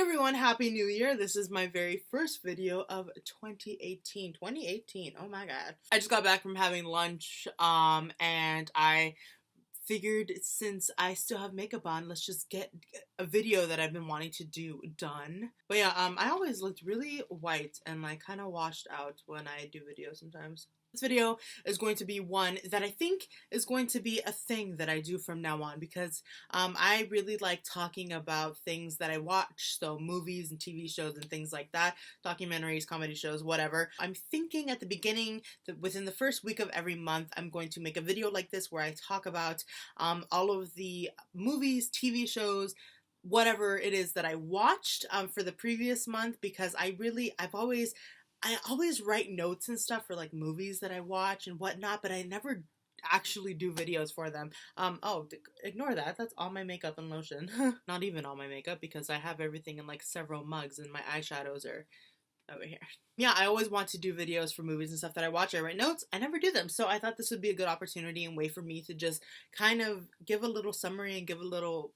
everyone, Happy New Year. This is my very first video of 2018. 2018, oh my god. I just got back from having lunch, and I figured since I still have makeup on, let's just get a video that I've been wanting to do done. But yeah, I always looked really white and like kind of washed out when I do videos sometimes. This video is going to be one that I think is going to be a thing that I do from now on because I really like talking about things that I watch, so movies and TV shows and things like that, documentaries, comedy shows, whatever. I'm thinking at the beginning that within the first week of every month I'm going to make a video like this where I talk about all of the movies, TV shows, whatever it is that I watched for the previous month, because I always write notes and stuff for like movies that I watch and whatnot, but I never actually do videos for them. Oh, ignore that. That's all my makeup and lotion. Not even all my makeup, because I have everything in like several mugs and my eyeshadows are over here. Yeah, I always want to do videos for movies and stuff that I watch. I write notes. I never do them. So I thought this would be a good opportunity and way for me to just kind of give a little summary and give a little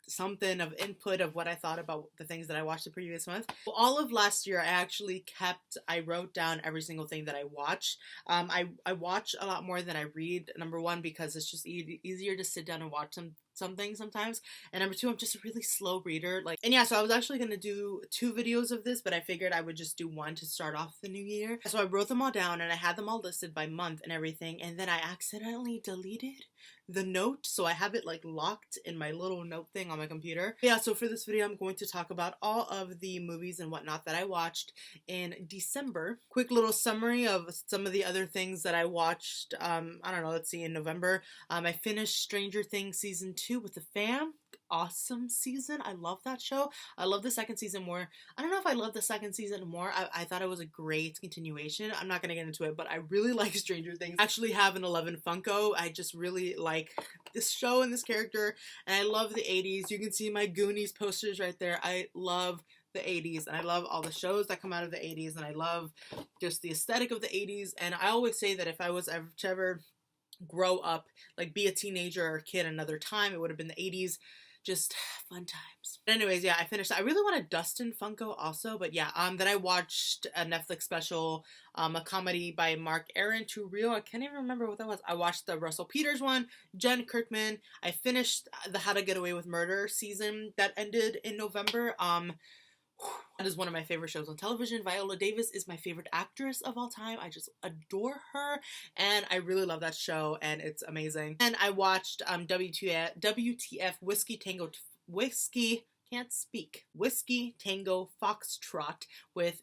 something of input of what I thought about the things that I watched the previous month. Well, all of last year I wrote down every single thing that I watched. I watch a lot more than I read, number one, because it's just easier to sit down and watch something sometimes, and number two, I'm just a really slow reader. And yeah, so I was actually gonna do 2 videos of this, but I figured I would just do one to start off the new year. So I wrote them all down and I had them all listed by month and everything, and then I accidentally deleted the note, so I have it like locked in my little note thing on my computer. But yeah, so for this video I'm going to talk about all of the movies and whatnot that I watched in December. Quick little summary of some of the other things that I watched. I don't know, let's see, in November I finished Stranger Things season 2 with the fam. Awesome season. I love that show. I love the second season more. I don't know if I love the second season more. I thought it was a great continuation. I'm not gonna get into it, but I really like Stranger Things. I actually have an 11 Funko. I just really like this show and this character, and I love the 80s. You can see my Goonies posters right there. I love the 80s, and I love all the shows that come out of the 80s, and I love just the aesthetic of the 80s. And I always say that if I was ever to ever grow up, like be a teenager or a kid another time, it would have been the 80s. Just fun times. But anyways, yeah, I finished. I really want a Dustin Funko also, but yeah, then I watched a Netflix special, a comedy by Mark Aaron, Too Real. I can't even remember what that was. I watched the Russell Peters one, Jen Kirkman. I finished the How to Get Away with Murder season that ended in November. That is one of my favorite shows on television. Viola Davis is my favorite actress of all time. I just adore her, and I really love that show, and it's amazing. And I watched WTF Whiskey Tango Foxtrot with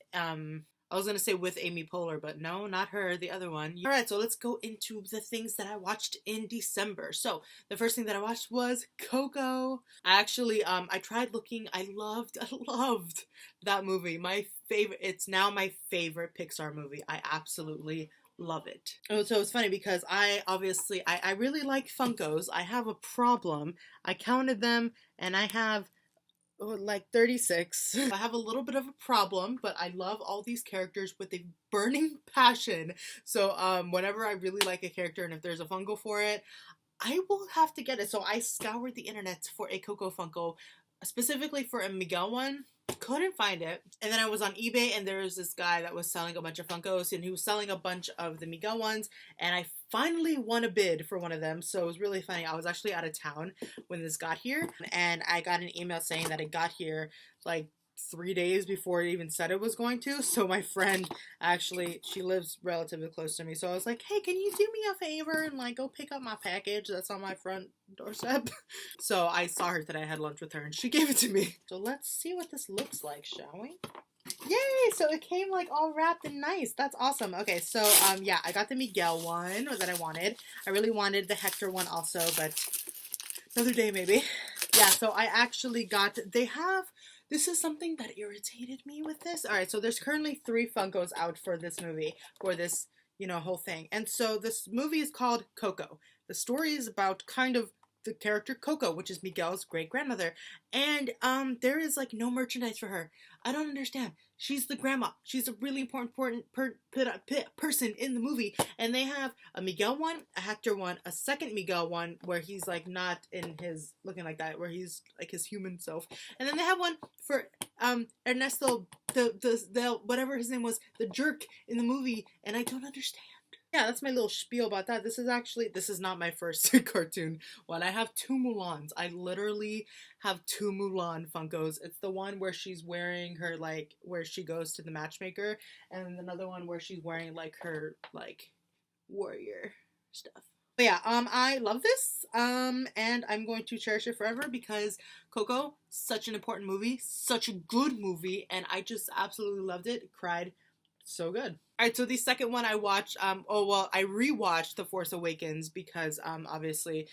I was gonna say with Amy Poehler, but no, not her, the other one. Alright, so let's go into the things that I watched in December. So, the first thing that I watched was COCO. I actually, I tried looking, I loved that movie. My favorite, it's now my favorite Pixar movie. I absolutely love it. Oh, so it's funny because I really like Funkos. I have a problem. I counted them, and I have like 36. I have a little bit of a problem, but I love all these characters with a burning passion. So whenever I really like a character and if there's a Funko for it, I will have to get it. So I scoured the internet for a COCO Funko, specifically for a Miguel one. Couldn't find it. And then I was on eBay, and there was this guy that was selling a bunch of Funkos, and he was selling a bunch of the Miguel ones, and I finally won a bid for one of them. So it was really funny. I was actually out of town when this got here, and I got an email saying that it got here like 3 days before it even said it was going to. So my friend, actually, she lives relatively close to me, so I was like, hey, can you do me a favor and like go pick up my package that's on my front doorstep? So I saw her today. I had lunch with her and she gave it to me. So let's see what this looks like, shall we? Yay! So it came like all wrapped and nice. That's awesome. Okay, so yeah, I got the Miguel one that I wanted. I really wanted the Hector one also, but another day maybe. Yeah, so I actually got, this is something that irritated me with this. Alright, so there's currently 3 Funkos out for this movie, for this, whole thing. And so this movie is called COCO. The story is about kind of the character COCO, which is Miguel's great grandmother, and there is like no merchandise for her. I don't understand. She's the grandma. She's a really important person in the movie, and they have a Miguel one, a Hector one, a second Miguel one where he's like not in his looking like that, where he's like his human self, and then they have one for Ernesto, the whatever his name was, the jerk in the movie, and I don't understand. Yeah, that's my little spiel about that. This is not my first cartoon one. I have two Mulans. I literally have two Mulan Funkos. It's the one where she's wearing her, like, where she goes to the matchmaker, and another one where she's wearing, like, her, like, warrior stuff. But yeah, I love this, and I'm going to cherish it forever because COCO, such an important movie, such a good movie, and I just absolutely loved it. Cried so good. Alright, so the second one I watched, I rewatched The Force Awakens because, obviously,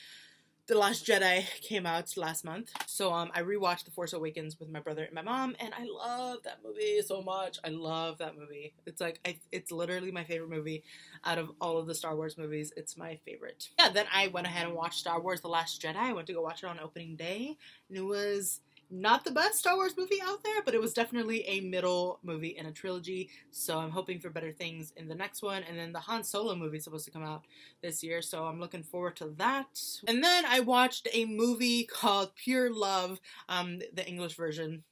The Last Jedi came out last month. So, I rewatched The Force Awakens with my brother and my mom, and I love that movie so much. I love that movie. It's like, it's literally my favorite movie out of all of the Star Wars movies. It's my favorite. Yeah, then I went ahead and watched Star Wars The Last Jedi. I went to go watch it on opening day, and it was not the best Star Wars movie out there, but it was definitely a middle movie in a trilogy, so I'm hoping for better things in the next one. And then the Han Solo movie is supposed to come out this year, so I'm looking forward to that. And then I watched a movie called Pure Love, the English version,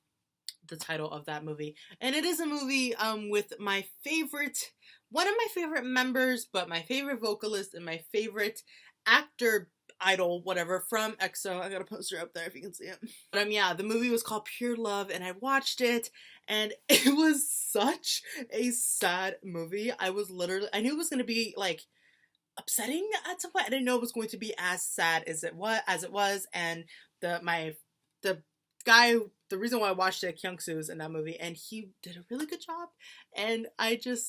the title of that movie. And it is a movie with one of my favorite members, but my favorite vocalist and my favorite actor, idol, whatever, from EXO. I got a poster up there if you can see it. But yeah, the movie was called Pure Love, and I watched it, and it was such a sad movie. I knew it was going to be, like, upsetting at some point. I didn't know it was going to be as sad as it was, and the reason why I watched it, Kyung-soo, was in that movie, and he did a really good job, and I love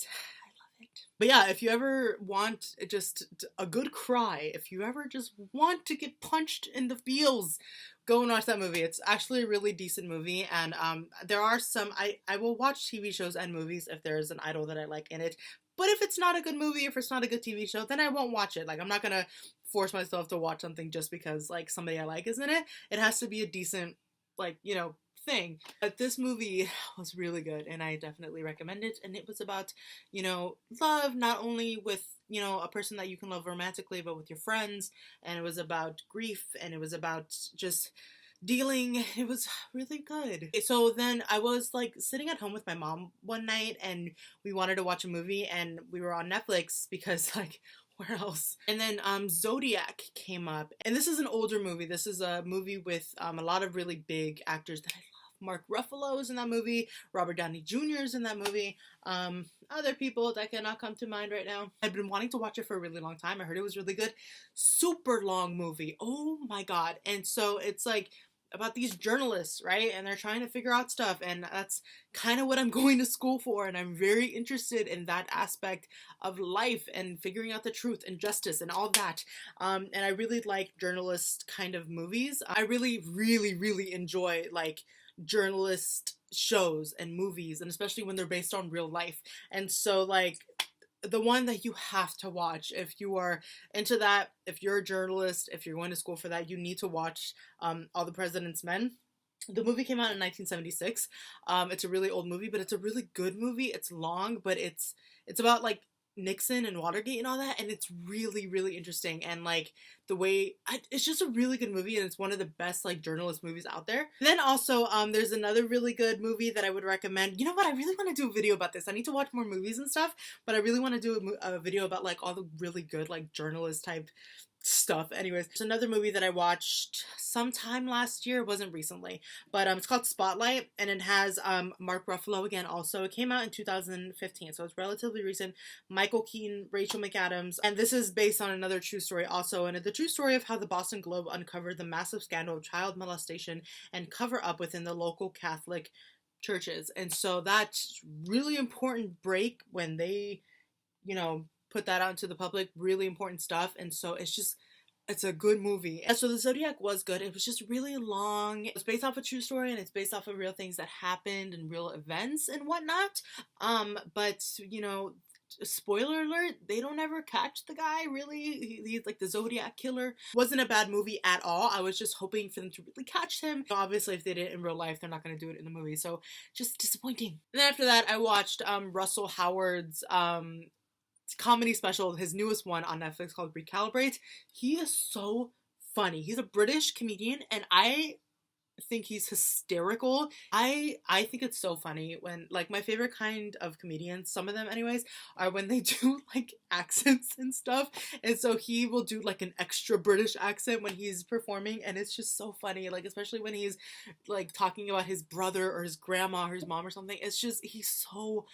it. But yeah, if you ever want just a good cry, if you ever just want to get punched in the feels, go and watch that movie. It's actually a really decent movie, and there are some, I will watch TV shows and movies if there's an idol that I like in it, but if it's not a good movie, if it's not a good TV show, then I won't watch it. Like, I'm not gonna force myself to watch something just because, like, somebody I like is in it. It has to be a decent, like, you know, thing. But this movie was really good, and I definitely recommend it. And it was about, you know, love, not only with, you know, a person that you can love romantically, but with your friends. And it was about grief, and it was about just dealing. It was really good. So then I was like sitting at home with my mom one night, and we wanted to watch a movie, and we were on Netflix because, like, where else? And then Zodiac came up, and this is an older movie. This is a movie with a lot of really big actors that I love. Mark Ruffalo is in that movie. Robert Downey Jr. is in that movie. Other people that cannot come to mind right now. I've been wanting to watch it for a really long time. I heard it was really good. Super long movie. Oh my god. And so it's like about these journalists, right? And they're trying to figure out stuff, and that's kind of what I'm going to school for, and I'm very interested in that aspect of life and figuring out the truth and justice and all that. And I really like journalist kind of movies. I really, really, really enjoy, like, journalist shows and movies, and especially when they're based on real life. And so, like, the one that you have to watch if you are into that, if you're a journalist, if you're going to school for that, you need to watch All the President's Men. The movie came out in 1976. It's a really old movie, but it's a really good movie. It's long, but it's about, like, Nixon and Watergate and all that, and it's really, really interesting. And, like, the way it's just a really good movie, and it's one of the best, like, journalist movies out there. And then also there's another really good movie that I would recommend. You know what, I really want to do a video about this. I need to watch more movies and stuff, but I really want to do a video about, like, all the really good, like, journalist type stuff. Anyways, it's another movie that I watched sometime last year. It wasn't recently, but it's called Spotlight, and it has Mark Ruffalo again. Also, it came out in 2015, so it's relatively recent. Michael Keaton, Rachel McAdams, and this is based on another true story also, and it's the true story of how the Boston Globe uncovered the massive scandal of child molestation and cover up within the local Catholic churches. And so that's really important break when they, you know, put that out into the public. Really important stuff. And so it's a good movie. And so the Zodiac was good. It was just really long. It's based off a true story, and it's based off of real things that happened and real events and whatnot. But, you know, spoiler alert, they don't ever catch the guy, really. He's like the Zodiac killer. Wasn't a bad movie at all. I was just hoping for them to really catch him. Obviously, if they did it in real life, they're not going to do it in the movie, so just disappointing. And then after that, I watched Russell Howard's comedy special, his newest one on Netflix called Recalibrate. He is so funny. He's a British comedian, and I think he's hysterical. I think it's so funny when, like, my favorite kind of comedians, some of them anyways, are when they do like accents and stuff. And so he will do like an extra British accent when he's performing, and it's just so funny, like especially when he's like talking about his brother or his grandma or his mom or something. It's just, he's so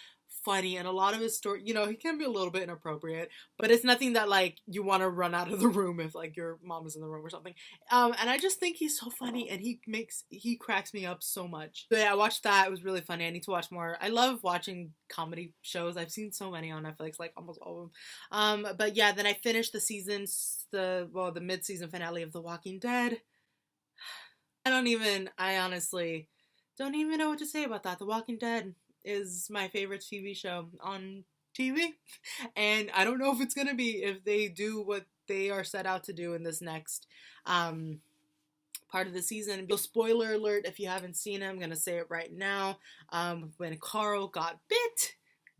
funny, and a lot of his story, you know, he can be a little bit inappropriate, but it's nothing that like you want to run out of the room if like your mom is in the room or something. And I just think he's so funny, and he cracks me up so much. So yeah, I watched that. It was really funny. I need to watch more. I love watching comedy shows. I've seen so many on Netflix, like almost all of them. But yeah, then I finished the mid-season finale of The Walking Dead. I honestly don't even know what to say about that. The Walking Dead is my favorite TV show on TV, and I don't know if it's gonna be, if they do what they are set out to do in this next part of the season. Spoiler alert, if you haven't seen it, I'm gonna say it right now. When Carl got bit,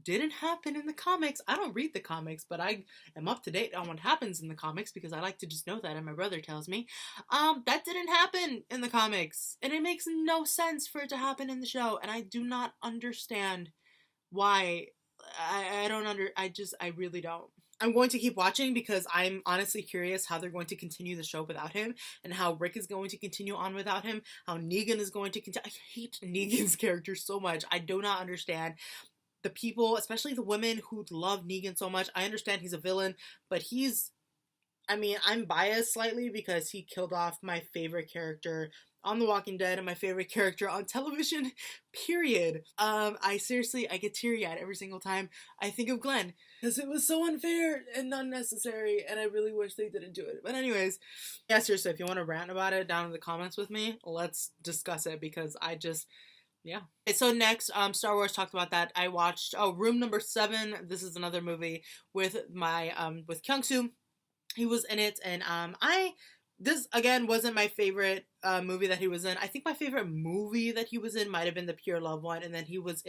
didn't happen in the comics. I don't read the comics, but I am up to date on what happens in the comics because I like to just know that, and my brother tells me. That didn't happen in the comics, and it makes no sense for it to happen in the show, and I do not understand why. I really don't. I'm going to keep watching because I'm honestly curious how they're going to continue the show without him, and how Rick is going to continue on without him, how Negan is going to continue. I hate Negan's character so much. I do not understand the people, especially the women who love Negan so much. I understand he's a villain, but I'm biased slightly because he killed off my favorite character on The Walking Dead and my favorite character on television, period. I get teary-eyed every single time I think of Glenn because it was so unfair and unnecessary, and I really wish they didn't do it. But anyways, yeah, seriously, if you want to rant about it down in the comments with me, let's discuss it, because yeah. So next, Star Wars, talked about that. I watched Room Number 7. This is another movie with with Kyung-soo. He was in it, and this again wasn't my favorite movie that he was in. I think my favorite movie that he was in might have been the Pure Love one, and then he was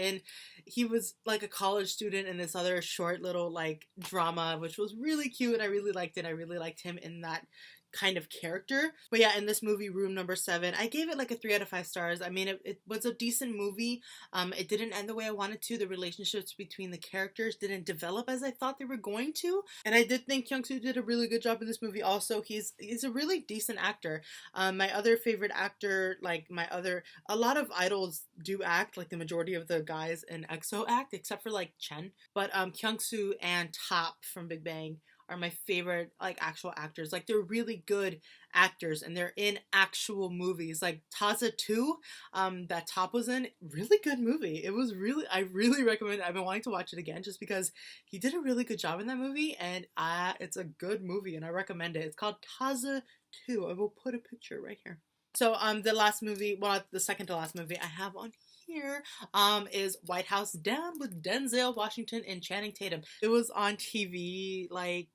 like a college student in this other short little like drama, which was really cute, and I really liked it. I really liked him in that kind of character. But yeah, in this movie, Room Number 7, I gave it like a 3 out of 5 stars. I mean, it was a decent movie. It didn't end the way I wanted to. The relationships between the characters didn't develop as I thought they were going to. And I did think Kyung-soo did a really good job in this movie also. He's a really decent actor. My other favorite actor, a lot of idols do act, like the majority of the guys in EXO act, except for like Chen. But Kyung-soo and Top from Big Bang are my favorite like actual actors. Like, they're really good actors, and they're in actual movies. Like Taza 2, that Top was in, really good movie. I really recommend it. I've been wanting to watch it again just because he did a really good job in that movie, and it's a good movie, and I recommend it. It's called Taza 2. I will put a picture right here. So the second to last movie I have on here is White House Down with Denzel Washington and Channing Tatum. It was on TV like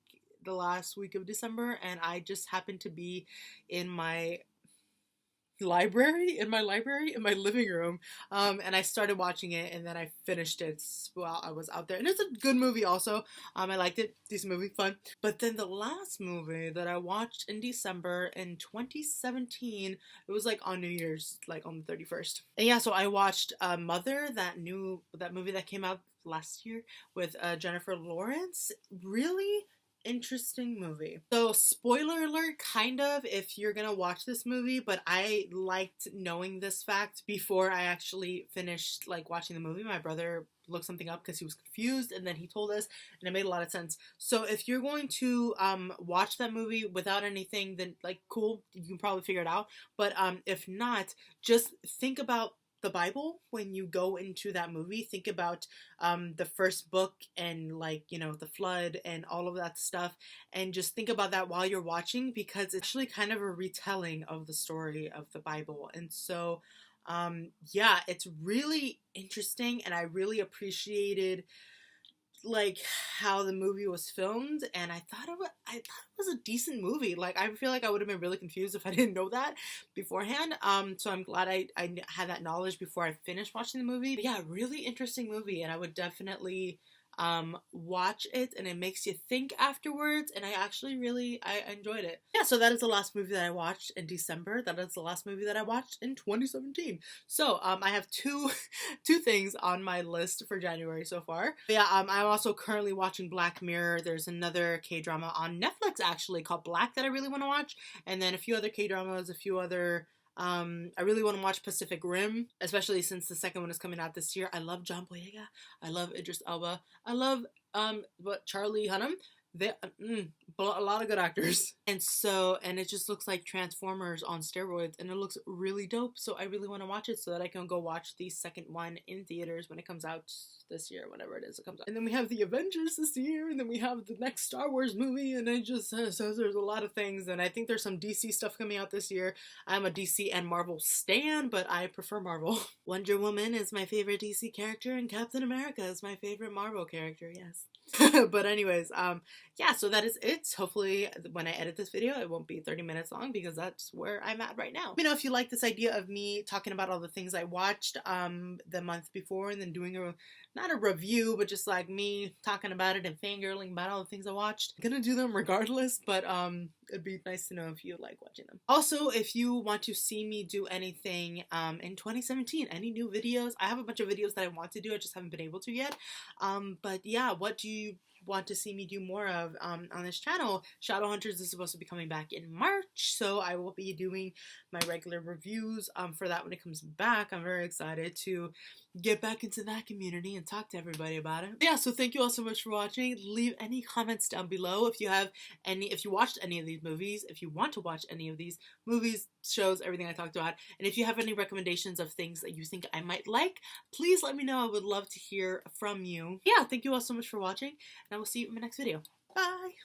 the last week of December, and I just happened to be in my living room, and I started watching it, and then I finished it while I was out there, and it's a good movie also. I liked it, decent movie, fun. But then the last movie that I watched in December in 2017, it was like on New Year's, like on the 31st, and yeah, so I watched Mother, that movie that came out last year with Jennifer Lawrence. Really interesting movie. So spoiler alert, kind of, if you're gonna watch this movie, but I liked knowing this fact before I actually finished like watching the movie. My brother looked something up because he was confused, and then he told us, and it made a lot of sense. So if you're going to watch that movie without anything, then like cool, you can probably figure it out. But if not, just think about the Bible when you go into that movie. Think about the first book, and like, you know, the flood and all of that stuff, and just think about that while you're watching, because it's actually kind of a retelling of the story of the Bible. And so yeah, it's really interesting, and I really appreciated like how the movie was filmed, and I thought it was a decent movie. Like, I feel like I would have been really confused if I didn't know that beforehand. So I'm glad I had that knowledge before I finished watching the movie. But yeah, really interesting movie, and I would definitely watch it, and it makes you think afterwards, and I enjoyed it. Yeah, so that is the last movie that I watched in December. That is the last movie that I watched in 2017. So I have two things on my list for January so far. But yeah, I'm also currently watching Black Mirror. There's another K-drama on Netflix actually called Black that I really want to watch, and then a few other K-dramas, a few other I really want to watch Pacific Rim, especially since the second one is coming out this year. I love John Boyega. I love Idris Elba. I love Charlie Hunnam. They a lot of good actors. And it just looks like Transformers on steroids, and it looks really dope. So I really want to watch it so that I can go watch the second one in theaters when it comes out this year, whenever it is it comes out. And then we have the Avengers this year, and then we have the next Star Wars movie, and it just so there's a lot of things. And I think there's some DC stuff coming out this year. I'm a DC and Marvel stan, but I prefer Marvel. Wonder Woman is my favorite DC character, and Captain America is my favorite Marvel character. Yes. But anyways, yeah, so that is it. Hopefully when I edit this video it won't be 30 minutes long, because that's where I'm at right now. Let me know if you like this idea of me talking about all the things I watched the month before, and then doing not a review, but just like me talking about it and fangirling about all the things I watched. I'm gonna do them regardless, but it'd be nice to know if you like watching them. Also, if you want to see me do anything in 2017, any new videos, I have a bunch of videos that I want to do, I just haven't been able to yet. But yeah, what do you want to see me do more of on this channel? Shadowhunters is supposed to be coming back in March, so I will be doing my regular reviews for that when it comes back. I'm very excited to get back into that community and talk to everybody about it. Yeah, so thank you all so much for watching. Leave any comments down below if you watched any of these movies, if you want to watch any of these movies, shows, everything I talked about, and if you have any recommendations of things that you think I might like, please let me know. I would love to hear from you. Yeah, thank you all so much for watching, and I will see you in my next video. Bye!